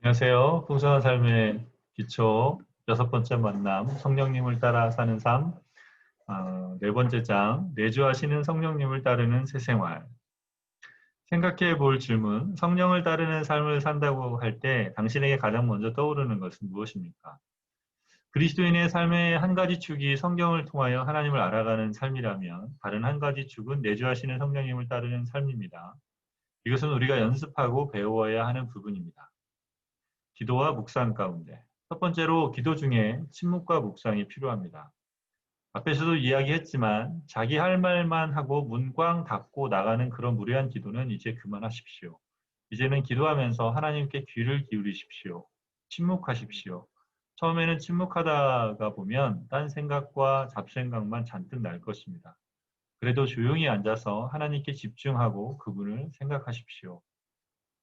안녕하세요. 풍성한 삶의 기초 여섯 번째 만남, 성령님을 따라 사는 삶, 네 번째 장, 내주하시는 성령님을 따르는 새 생활. 생각해 볼 질문, 성령을 따르는 삶을 산다고 할 때 당신에게 가장 먼저 떠오르는 것은 무엇입니까? 그리스도인의 삶의 한 가지 축이 성경을 통하여 하나님을 알아가는 삶이라면 다른 한 가지 축은 내주하시는 성령님을 따르는 삶입니다. 이것은 우리가 연습하고 배워야 하는 부분입니다. 기도와 묵상 가운데. 첫 번째로 기도 중에 침묵과 묵상이 필요합니다. 앞에서도 이야기했지만 자기 할 말만 하고 문 꽝 닫고 나가는 그런 무례한 기도는 이제 그만하십시오. 이제는 기도하면서 하나님께 귀를 기울이십시오. 침묵하십시오. 처음에는 침묵하다가 보면 딴 생각과 잡생각만 잔뜩 날 것입니다. 그래도 조용히 앉아서 하나님께 집중하고 그분을 생각하십시오.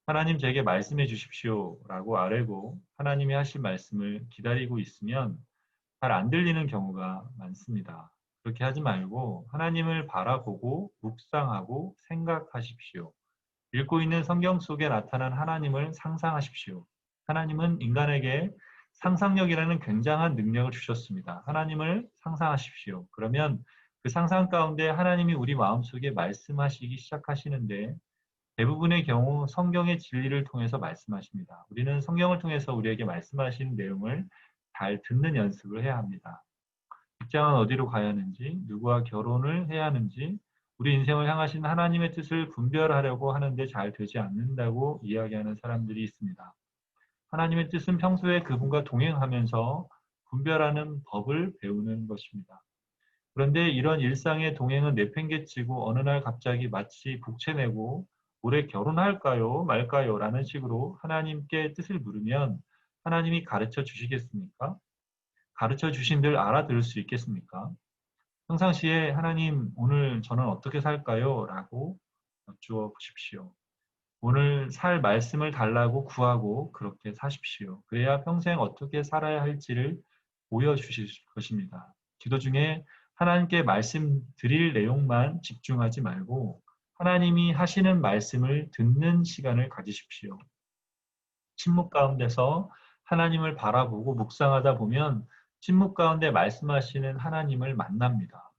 하나님 제게 말씀해 주십시오 라고 아뢰고 하나님이 하실 말씀을 기다리고 있으면 잘 안 들리는 경우가 많습니다. 그렇게 하지 말고 하나님을 바라보고 묵상하고 생각하십시오. 읽고 있는 성경 속에 나타난 하나님을 상상하십시오. 하나님은 인간에게 상상력이라는 굉장한 능력을 주셨습니다. 하나님을 상상하십시오. 그러면 그 상상 가운데 하나님이 우리 마음속에 말씀하시기 시작하시는데 대부분의 경우 성경의 진리를 통해서 말씀하십니다. 우리는 성경을 통해서 우리에게 말씀하시는 내용을 잘 듣는 연습을 해야 합니다. 직장은 어디로 가야 하는지, 누구와 결혼을 해야 하는지, 우리 인생을 향하신 하나님의 뜻을 분별하려고 하는데 잘 되지 않는다고 이야기하는 사람들이 있습니다. 하나님의 뜻은 평소에 그분과 동행하면서 분별하는 법을 배우는 것입니다. 그런데 이런 일상의 동행은 내팽개치고 어느 날 갑자기 마치 북채내고 올해 결혼할까요? 말까요? 라는 식으로 하나님께 뜻을 물으면 하나님이 가르쳐 주시겠습니까? 가르쳐 주신들 알아들을 수 있겠습니까? 평상시에 하나님 오늘 저는 어떻게 살까요? 라고 여쭈어 보십시오. 오늘 살 말씀을 달라고 구하고 그렇게 사십시오. 그래야 평생 어떻게 살아야 할지를 보여주실 것입니다. 기도 중에 하나님께 말씀드릴 내용만 집중하지 말고 하나님이 하시는 말씀을 듣는 시간을 가지십시오. 침묵 가운데서 하나님을 바라보고 묵상하다 보면 침묵 가운데 말씀하시는 하나님을 만납니다.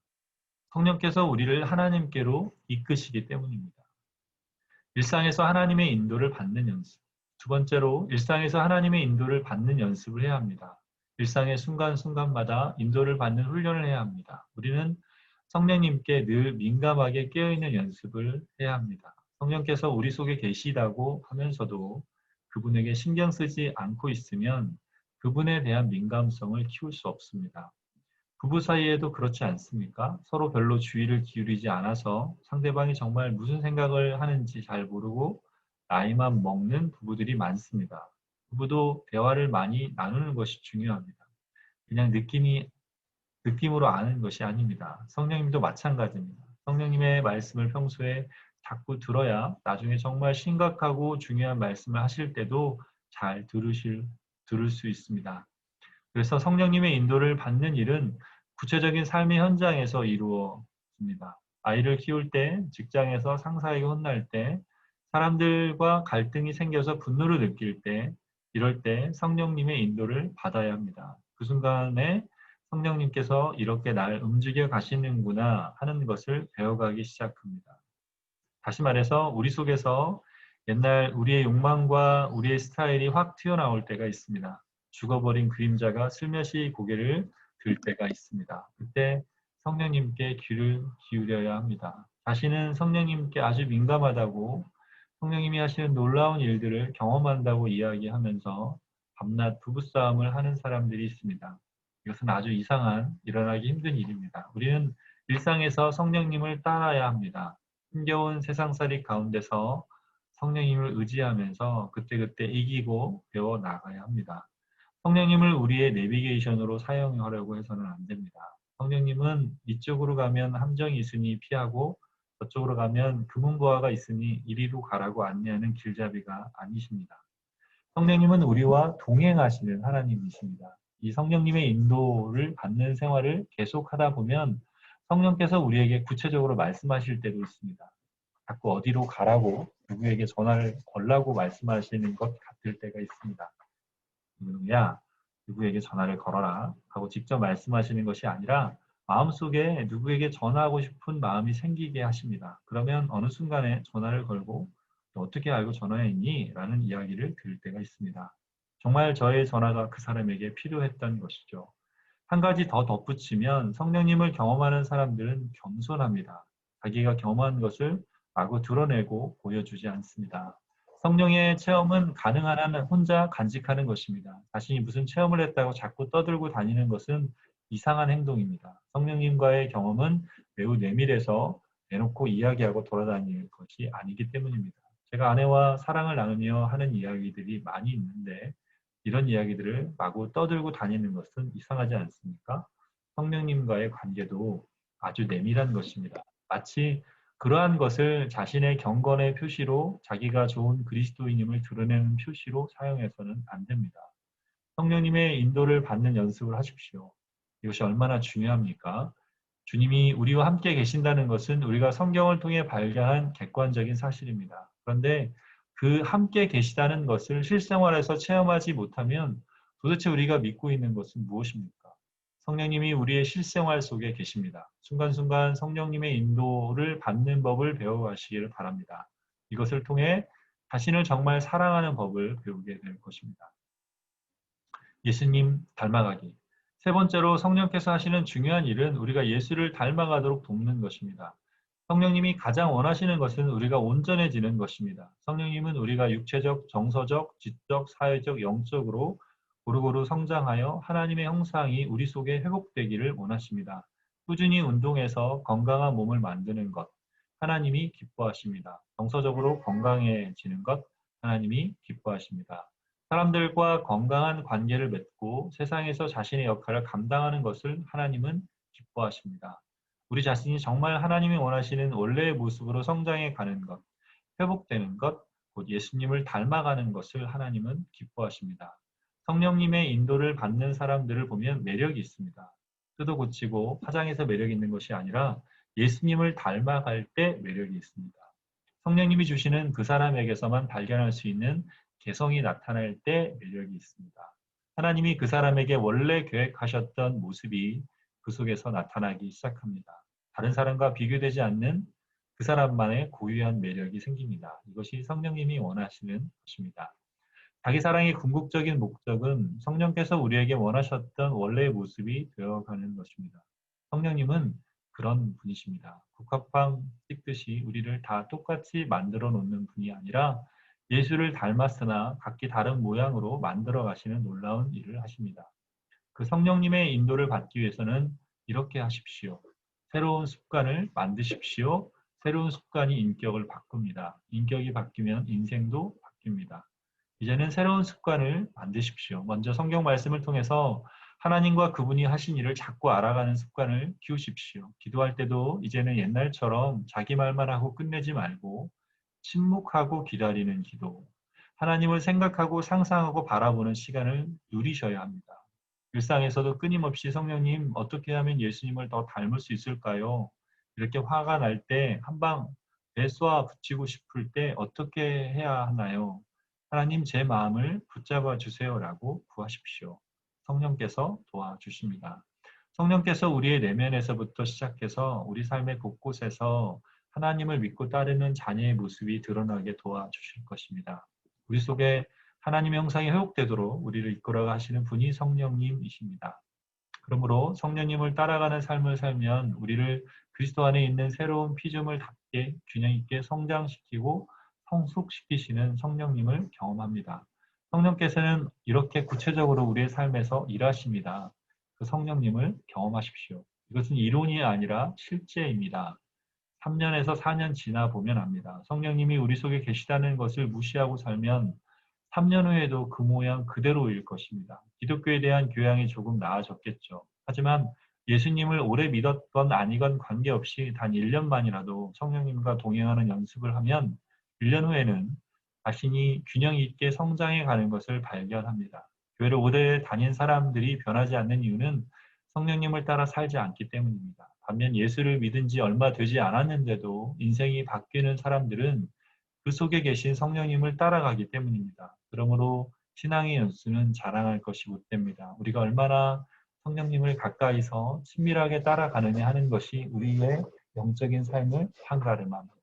성령께서 우리를 하나님께로 이끄시기 때문입니다. 일상에서 하나님의 인도를 받는 연습. 두 번째로 일상에서 하나님의 인도를 받는 연습을 해야 합니다. 일상의 순간순간마다 인도를 받는 훈련을 해야 합니다. 우리는 성령님께 늘 민감하게 깨어있는 연습을 해야 합니다. 성령께서 우리 속에 계시다고 하면서도 그분에게 신경 쓰지 않고 있으면 그분에 대한 민감성을 키울 수 없습니다. 부부 사이에도 그렇지 않습니까? 서로 별로 주의를 기울이지 않아서 상대방이 정말 무슨 생각을 하는지 잘 모르고 나이만 먹는 부부들이 많습니다. 부부도 대화를 많이 나누는 것이 중요합니다. 그냥 느낌으로 아는 것이 아닙니다. 성령님도 마찬가지입니다. 성령님의 말씀을 평소에 자꾸 들어야 나중에 정말 심각하고 중요한 말씀을 하실 때도 잘 들을 수 있습니다. 그래서 성령님의 인도를 받는 일은 구체적인 삶의 현장에서 이루어집니다. 아이를 키울 때, 직장에서 상사에게 혼날 때, 사람들과 갈등이 생겨서 분노를 느낄 때, 이럴 때 성령님의 인도를 받아야 합니다. 그 순간에 성령님께서 이렇게 날 움직여 가시는구나 하는 것을 배워가기 시작합니다. 다시 말해서 우리 속에서 옛날 우리의 욕망과 우리의 스타일이 확 튀어나올 때가 있습니다. 죽어버린 그림자가 슬며시 고개를 들 때가 있습니다. 그때 성령님께 귀를 기울여야 합니다. 자신은 성령님께 아주 민감하다고 성령님이 하시는 놀라운 일들을 경험한다고 이야기하면서 밤낮 부부싸움을 하는 사람들이 있습니다. 이것은 아주 이상한, 일어나기 힘든 일입니다. 우리는 일상에서 성령님을 따라야 합니다. 힘겨운 세상살이 가운데서 성령님을 의지하면서 그때그때 이기고 배워 나가야 합니다. 성령님을 우리의 내비게이션으로 사용하려고 해서는 안 됩니다. 성령님은 이쪽으로 가면 함정이 있으니 피하고 저쪽으로 가면 금은보화가 있으니 이리로 가라고 안내하는 길잡이가 아니십니다. 성령님은 우리와 동행하시는 하나님이십니다. 이 성령님의 인도를 받는 생활을 계속하다 보면 성령께서 우리에게 구체적으로 말씀하실 때도 있습니다. 자꾸 어디로 가라고 누구에게 전화를 걸라고 말씀하시는 것 같을 때가 있습니다. 누구야, 누구에게 전화를 걸어라 하고 직접 말씀하시는 것이 아니라 마음속에 누구에게 전화하고 싶은 마음이 생기게 하십니다. 그러면 어느 순간에 전화를 걸고 너 어떻게 알고 전화했니? 라는 이야기를 들을 때가 있습니다. 정말 저의 전화가 그 사람에게 필요했던 것이죠. 한 가지 더 덧붙이면 성령님을 경험하는 사람들은 겸손합니다. 자기가 경험한 것을 마구 드러내고 보여주지 않습니다. 성령의 체험은 가능한 한 혼자 간직하는 것입니다. 자신이 무슨 체험을 했다고 자꾸 떠들고 다니는 것은 이상한 행동입니다. 성령님과의 경험은 매우 내밀해서 내놓고 이야기하고 돌아다닐 것이 아니기 때문입니다. 제가 아내와 사랑을 나누며 하는 이야기들이 많이 있는데 이런 이야기들을 마구 떠들고 다니는 것은 이상하지 않습니까? 성령님과의 관계도 아주 내밀한 것입니다. 마치 그러한 것을 자신의 경건의 표시로 자기가 좋은 그리스도인임을 드러내는 표시로 사용해서는 안 됩니다. 성령님의 인도를 받는 연습을 하십시오. 이것이 얼마나 중요합니까? 주님이 우리와 함께 계신다는 것은 우리가 성경을 통해 발견한 객관적인 사실입니다. 그런데 그 함께 계시다는 것을 실생활에서 체험하지 못하면 도대체 우리가 믿고 있는 것은 무엇입니까? 성령님이 우리의 실생활 속에 계십니다. 순간순간 성령님의 인도를 받는 법을 배워가시기를 바랍니다. 이것을 통해 자신을 정말 사랑하는 법을 배우게 될 것입니다. 예수님 닮아가기. 세 번째로 성령께서 하시는 중요한 일은 우리가 예수를 닮아가도록 돕는 것입니다. 성령님이 가장 원하시는 것은 우리가 온전해지는 것입니다. 성령님은 우리가 육체적, 정서적, 지적, 사회적, 영적으로 고루고루 성장하여 하나님의 형상이 우리 속에 회복되기를 원하십니다. 꾸준히 운동해서 건강한 몸을 만드는 것, 하나님이 기뻐하십니다. 정서적으로 건강해지는 것, 하나님이 기뻐하십니다. 사람들과 건강한 관계를 맺고 세상에서 자신의 역할을 감당하는 것을 하나님은 기뻐하십니다. 우리 자신이 정말 하나님이 원하시는 원래의 모습으로 성장해 가는 것, 회복되는 것, 곧 예수님을 닮아가는 것을 하나님은 기뻐하십니다. 성령님의 인도를 받는 사람들을 보면 매력이 있습니다. 뜯어 고치고 화장해서 매력 있는 것이 아니라 예수님을 닮아갈 때 매력이 있습니다. 성령님이 주시는 그 사람에게서만 발견할 수 있는 개성이 나타날 때 매력이 있습니다. 하나님이 그 사람에게 원래 계획하셨던 모습이 그 속에서 나타나기 시작합니다. 다른 사람과 비교되지 않는 그 사람만의 고유한 매력이 생깁니다. 이것이 성령님이 원하시는 것입니다. 자기 사랑의 궁극적인 목적은 성령께서 우리에게 원하셨던 원래의 모습이 되어가는 것입니다. 성령님은 그런 분이십니다. 국화빵 찍듯이 우리를 다 똑같이 만들어 놓는 분이 아니라 예수를 닮았으나 각기 다른 모양으로 만들어 가시는 놀라운 일을 하십니다. 그 성령님의 인도를 받기 위해서는 이렇게 하십시오. 새로운 습관을 만드십시오. 새로운 습관이 인격을 바꿉니다. 인격이 바뀌면 인생도 바뀝니다. 이제는 새로운 습관을 만드십시오. 먼저 성경 말씀을 통해서 하나님과 그분이 하신 일을 자꾸 알아가는 습관을 키우십시오. 기도할 때도 이제는 옛날처럼 자기 말만 하고 끝내지 말고 침묵하고 기다리는 기도, 하나님을 생각하고 상상하고 바라보는 시간을 누리셔야 합니다. 일상에서도 끊임없이 성령님 어떻게 하면 예수님을 더 닮을 수 있을까요? 이렇게 화가 날 때 한방 배쏘아 붙이고 싶을 때 어떻게 해야 하나요? 하나님 제 마음을 붙잡아 주세요라고 구하십시오. 성령께서 도와주십니다. 성령께서 우리의 내면에서부터 시작해서 우리 삶의 곳곳에서 하나님을 믿고 따르는 자녀의 모습이 드러나게 도와주실 것입니다. 우리 속에 하나님의 형상이 회복되도록 우리를 이끌어 가시는 분이 성령님이십니다. 그러므로 성령님을 따라가는 삶을 살면 우리를 그리스도 안에 있는 새로운 피조물 답게 균형 있게 성장시키고 성숙시키시는 성령님을 경험합니다. 성령께서는 이렇게 구체적으로 우리의 삶에서 일하십니다. 그 성령님을 경험하십시오. 이것은 이론이 아니라 실제입니다. 3년에서 4년 지나 보면 압니다. 성령님이 우리 속에 계시다는 것을 무시하고 살면 3년 후에도 그 모양 그대로일 것입니다. 기독교에 대한 교양이 조금 나아졌겠죠. 하지만 예수님을 오래 믿었건 아니건 관계없이 단 1년만이라도 성령님과 동행하는 연습을 하면 1년 후에는 자신이 균형 있게 성장해 가는 것을 발견합니다. 교회를 오래 다닌 사람들이 변하지 않는 이유는 성령님을 따라 살지 않기 때문입니다. 반면 예수를 믿은 지 얼마 되지 않았는데도 인생이 바뀌는 사람들은 그 속에 계신 성령님을 따라가기 때문입니다. 그러므로 신앙의 연수는 자랑할 것이 못됩니다. 우리가 얼마나 성령님을 가까이서 친밀하게 따라가느냐 하는 것이 우리의 영적인 삶을 한가름합니다.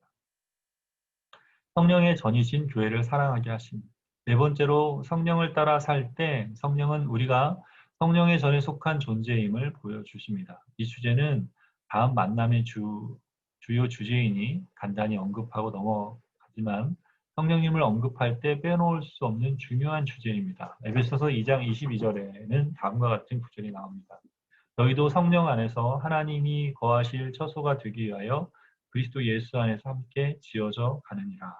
성령의 전이신 교회를 사랑하게 하십니다. 네 번째로 성령을 따라 살 때 성령은 우리가 성령의 전에 속한 존재임을 보여주십니다. 이 주제는 다음 만남의 주요 주제이니 간단히 언급하고 넘어가지만 성령님을 언급할 때 빼놓을 수 없는 중요한 주제입니다. 에베소서 2장 22절에는 다음과 같은 구절이 나옵니다. 너희도 성령 안에서 하나님이 거하실 처소가 되기 위하여 그리스도 예수 안에서 함께 지어져 가느니라.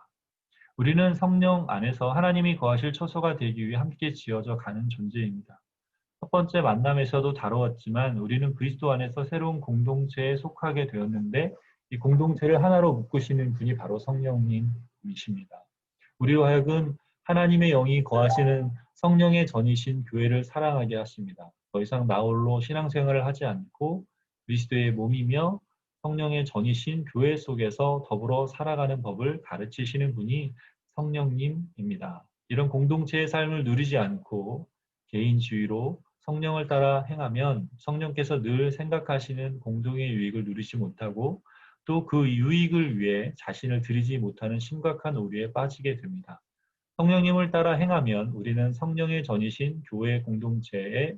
우리는 성령 안에서 하나님이 거하실 처소가 되기 위해 함께 지어져 가는 존재입니다. 첫 번째 만남에서도 다루었지만 우리는 그리스도 안에서 새로운 공동체에 속하게 되었는데 이 공동체를 하나로 묶으시는 분이 바로 성령님이십니다. 우리로 하여금 하나님의 영이 거하시는 성령의 전이신 교회를 사랑하게 하십니다. 더 이상 나 홀로 신앙생활을 하지 않고 그리스도의 몸이며 성령의 전이신 교회 속에서 더불어 살아가는 법을 가르치시는 분이 성령님입니다. 이런 공동체의 삶을 누리지 않고 개인주의로 성령을 따라 행하면 성령께서 늘 생각하시는 공동의 유익을 누리지 못하고 또 그 유익을 위해 자신을 들이지 못하는 심각한 오류에 빠지게 됩니다. 성령님을 따라 행하면 우리는 성령의 전이신 교회 공동체에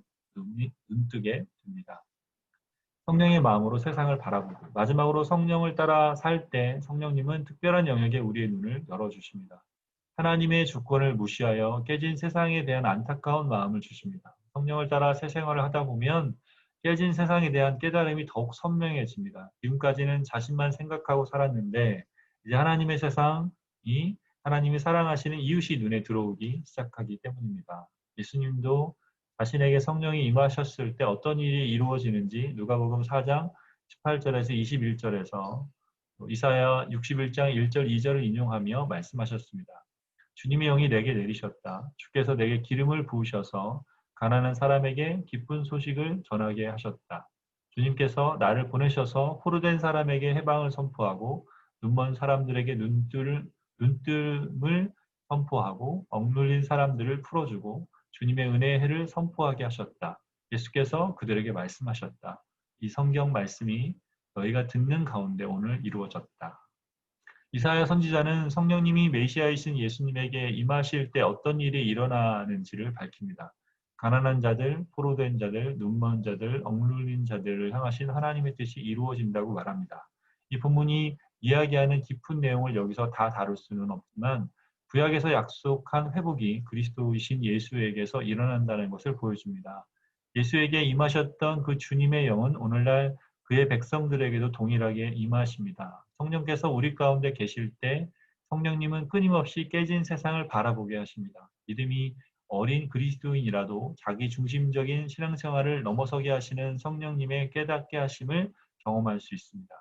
눈뜨게 됩니다. 성령의 마음으로 세상을 바라보고 마지막으로 성령을 따라 살 때 성령님은 특별한 영역에 우리의 눈을 열어주십니다. 하나님의 주권을 무시하여 깨진 세상에 대한 안타까운 마음을 주십니다. 성령을 따라 새 생활을 하다 보면 깨진 세상에 대한 깨달음이 더욱 선명해집니다. 지금까지는 자신만 생각하고 살았는데 이제 하나님의 세상이 하나님이 사랑하시는 이웃이 눈에 들어오기 시작하기 때문입니다. 예수님도 자신에게 성령이 임하셨을 때 어떤 일이 이루어지는지 누가복음 4장 18절에서 21절에서 이사야 61장 1절 2절을 인용하며 말씀하셨습니다. 주님의 영이 내게 내리셨다. 주께서 내게 기름을 부으셔서 가난한 사람에게 기쁜 소식을 전하게 하셨다. 주님께서 나를 보내셔서 호르된 사람에게 해방을 선포하고 눈먼 사람들에게 눈뜸을 선포하고 억눌린 사람들을 풀어주고 주님의 은혜의 해를 선포하게 하셨다. 예수께서 그들에게 말씀하셨다. 이 성경 말씀이 너희가 듣는 가운데 오늘 이루어졌다. 이사야 선지자는 성령님이 메시아이신 예수님에게 임하실 때 어떤 일이 일어나는지를 밝힙니다. 가난한 자들, 포로된 자들, 눈먼 자들, 억눌린 자들을 향하신 하나님의 뜻이 이루어진다고 말합니다. 이 본문이 이야기하는 깊은 내용을 여기서 다 다룰 수는 없지만 구약에서 약속한 회복이 그리스도이신 예수에게서 일어난다는 것을 보여줍니다. 예수에게 임하셨던 그 주님의 영은 오늘날 그의 백성들에게도 동일하게 임하십니다. 성령께서 우리 가운데 계실 때 성령님은 끊임없이 깨진 세상을 바라보게 하십니다. 믿음이 어린 그리스도인이라도 자기 중심적인 신앙생활을 넘어서게 하시는 성령님의 깨닫게 하심을 경험할 수 있습니다.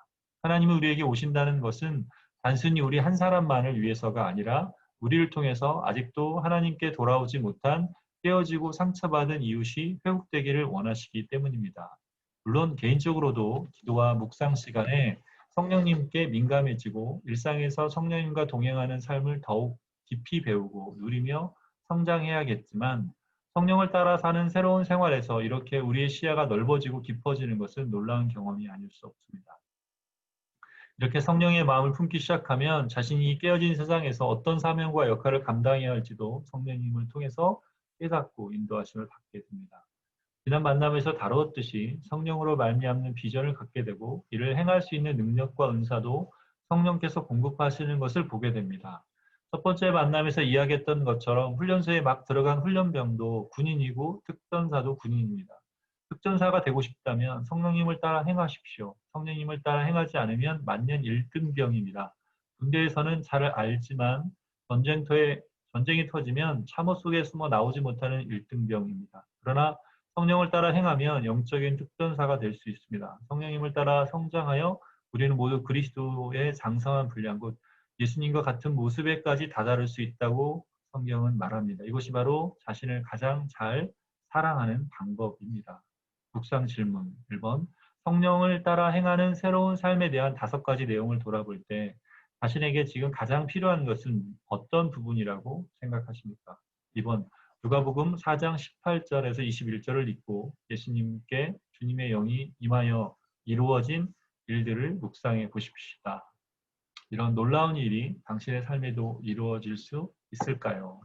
하나님이 우리에게 오신다는 것은 단순히 우리 한 사람만을 위해서가 아니라 우리를 통해서 아직도 하나님께 돌아오지 못한 깨어지고 상처받은 이웃이 회복되기를 원하시기 때문입니다. 물론 개인적으로도 기도와 묵상 시간에 성령님께 민감해지고 일상에서 성령님과 동행하는 삶을 더욱 깊이 배우고 누리며 성장해야겠지만 성령을 따라 사는 새로운 생활에서 이렇게 우리의 시야가 넓어지고 깊어지는 것은 놀라운 경험이 아닐 수 없습니다. 이렇게 성령의 마음을 품기 시작하면 자신이 깨어진 세상에서 어떤 사명과 역할을 감당해야 할지도 성령님을 통해서 깨닫고 인도하심을 받게 됩니다. 지난 만남에서 다루었듯이 성령으로 말미암는 비전을 갖게 되고 이를 행할 수 있는 능력과 은사도 성령께서 공급하시는 것을 보게 됩니다. 첫 번째 만남에서 이야기했던 것처럼 훈련소에 막 들어간 훈련병도 군인이고 특전사도 군인입니다. 특전사가 되고 싶다면 성령님을 따라 행하십시오. 성령님을 따라 행하지 않으면 만년 1등병입니다. 군대에서는 잘 알지만 전쟁이 터지면 참호 속에 숨어 나오지 못하는 1등병입니다. 그러나 성령을 따라 행하면 영적인 특전사가 될 수 있습니다. 성령님을 따라 성장하여 우리는 모두 그리스도의 장성한 분량, 곧 예수님과 같은 모습에까지 다다를 수 있다고 성경은 말합니다. 이것이 바로 자신을 가장 잘 사랑하는 방법입니다. 묵상 질문 1번. 성령을 따라 행하는 새로운 삶에 대한 5가지 내용을 돌아볼 때 자신에게 지금 가장 필요한 것은 어떤 부분이라고 생각하십니까? 2번, 누가복음 4장 18절에서 21절을 읽고 예수님께 주님의 영이 임하여 이루어진 일들을 묵상해 보십시다. 이런 놀라운 일이 당신의 삶에도 이루어질 수 있을까요?